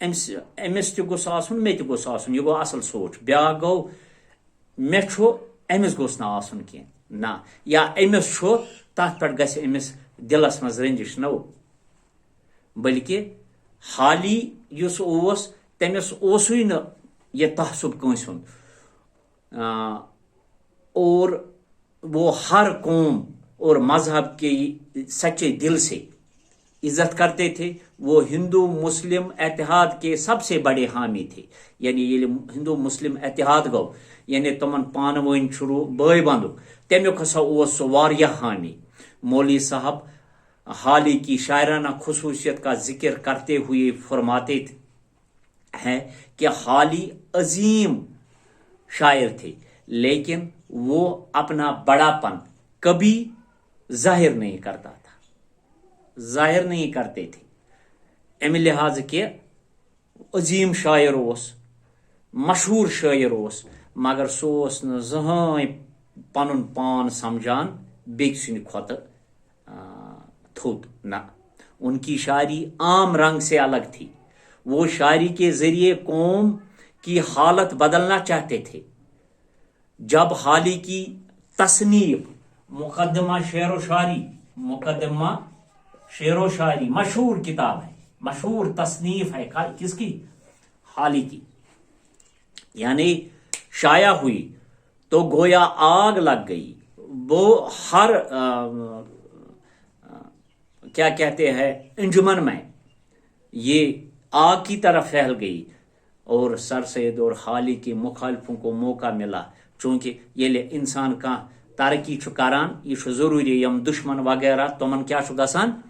أمس تہِ گوٚژھ آسُن مےٚ تہِ گوٚژھ آسُن یہِ گوٚو اصل سونٛچ بیٛاکھ گوٚو مےٚ چھُ أمِس گوٚژھ نہٕ آسُن کینٛہہ نہ یا أمِس چھُ تتھ پٮ۪ٹھ گژھِ أمِس دِلس منٛز رٔنجِش نو بلکہِ حالی یُس اوس تٔمِس اوسُے نہٕ یہ تعصب کٲنٛسہِ ہُنٛد اور وہ ہر قوم اور مذہب کے سچے دل سے عزت کرتے تھے وہ ہندو مسلم اتحاد کے سب سے بڑے حامی تھے یعنی یہ ہندو مسلم اتحاد گو یعنی تمن پانوین شروع بٲے بندُک تمیُک ہسا اوس سُہ واریاہ حامی مولوی صاحب حالی کی شاعرانہ خصوصیت کا ذکر کرتے ہوئے فرماتے ہیں کہ حالی عظیم شاعر تھے لیکن وہ اپنا بڑا پن کبھی ظاہر نہیں کرتا تھا ظاہر نہیں کرتے تھے امہِ لحاظ کہ عظیم شاعر اوس مشہور شاعر اوس مگر سُہ اوس نہٕ زٕہٕنۍ پنُن پان سمجھان بیٚکہِ سٕنٛدِ کھۄتہٕ تھوٚد نہ ان کی شاعری عام رنگ سے الگ تھی وہ شاعری کے ذریعے قوم کی حالت بدلنا چاہتے تھے جب حالی کی تصنیف مقدمہ شعر و شاعری مشہور کتاب ہے مشہور تصنیف ہے کس کی حالی کی یعنی شائع ہوئی تو گویا آگ لگ گئی وہ ہر کیا کہتے ہیں انجمن میں یہ آگ کی طرف پھیل گئی اور سر سید اور حالی کے مخالفوں کو موقع ملا چونکہ یہ انسان کا ترقی کران یہ ضروری یم دشمن وغیرہ تمن کیا گژھان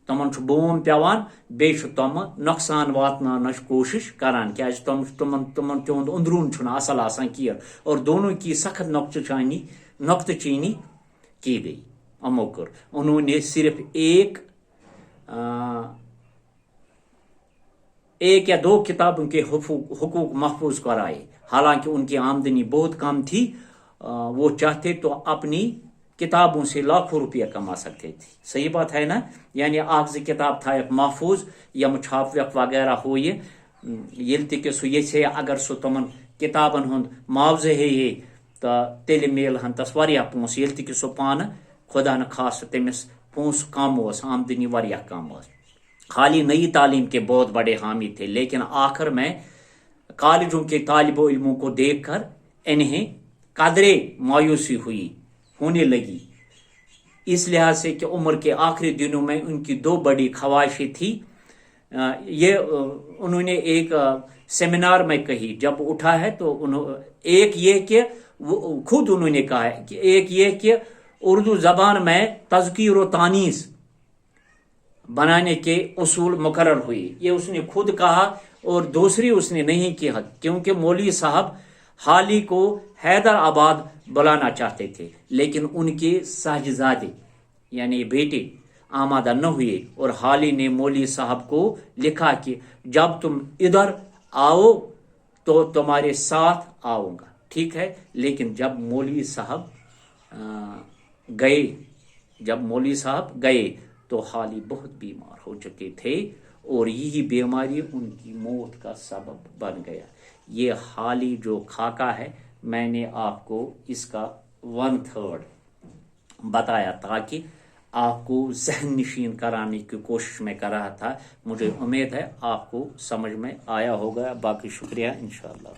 تمن بوم پیوان بیٚیہِ چھُ تم نۄقصان واتناونٕچ کوشش کران کیازِ تہنٛد اندرون چھُنہٕ اصل آسان کینٛہہ اور دونوں کی سخت نقطہ چینی کی گئی امو کر انہوں نے صرف ایک یا دو کتابوں کے حقوق محفوظ کرائے حالانکہ ان کی آمدنی بہت کم تھی وہ چاہتے تو اپنی کتابوں سے لاکھوں روپیہ کما سکتے تھے صحیح بات ہے نا یعنی اخذ کتاب تھا محفوظ یم چھاپ ویپ وغیرہ ہو یل تہ سہ یژھے اگر سہ تمن کتابن ہند معاوضہ ہے تو تیل میل ہن تس واریاہ پونس یل تہ سہ پانہ خدا نخواستہ تمس پونس کم اس آمدنی واریاہ کم اس حالی نئی تعلیم کے بہت بڑے حامی تھے لیکن آخر میں کالجوں کے طالب علموں کو دیکھ کر انہیں قدرے مایوسی ہونے لگی اس لحاظ سے کہ عمر کے آخری دنوں میں ان کی دو بڑی خواہشیں تھی یہ انہوں نے ایک سیمینار میں کہی جب اٹھا ہے تو ایک یہ کہ خود انہوں نے کہا ہے کہ ایک یہ کہ اردو زبان میں تذکیر و تانیث بنانے کے اصول مقرر ہوئے یہ اس نے خود کہا اور دوسری اس نے نہیں کیا کیونکہ مولوی صاحب حالی کو حیدر آباد بلانا چاہتے تھے لیکن ان کے صاحبزادے یعنی بیٹے آمادہ نہ ہوئے اور حالی نے مولوی صاحب کو لکھا کہ جب تم ادھر آؤ تو تمہارے ساتھ آؤں گا ٹھیک ہے لیکن جب مولوی صاحب گئے تو حالی بہت بیمار ہو چکے تھے اور یہی بیماری ان کی موت کا سبب بن گیا یہ حالی جو خاکہ ہے میں نے آپ کو اس کا 1/3 بتایا تاکہ آپ کو ذہن نشین کرانے کی کوشش میں کر رہا تھا مجھے امید ہے آپ کو سمجھ میں آیا ہوگا باقی شکریہ انشاءاللہ